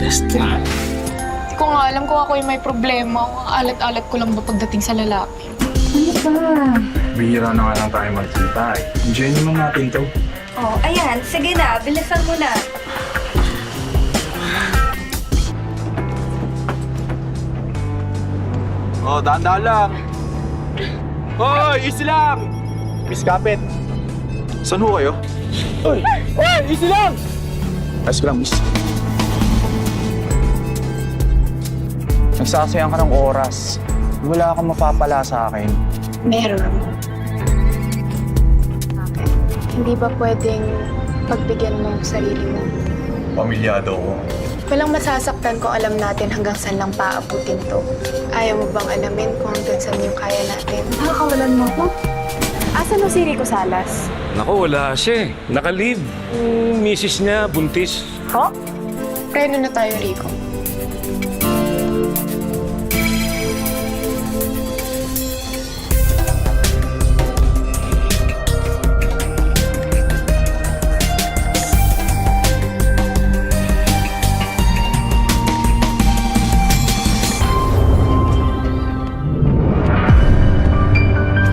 Basta. Hindi ko nga alam kung ako yung may problema. Alat-alat ko lang ba pagdating sa lalaki? Bihira na nga lang tayo magkita eh. Enjoy naman natin to. Oh, ayan. Sige na, bilisan mo na. Oh, dahan-dahan lang. Hoy, easy lang! Miss Kapit. Saan ho kayo? Hoy! Hoy, easy lang! Ayos ko lang, miss. Nagsasayang ka ng oras. Wala kang mapapala sa akin. Meron. Okay. Hindi ba pwedeng pagbigyan mo ang sarili mo? Pamilyado ko. Walang masasaktan kung alam natin hanggang saan lang paabutin to. Ayaw mo bang alamin kung hanggang saan yung kaya natin? Nakakawalan mo ko? Asan mo si Rico Salas? Naku, wala siya eh. Naka-leave. Misis niya, buntis. Ho? Preno na tayo, Rico.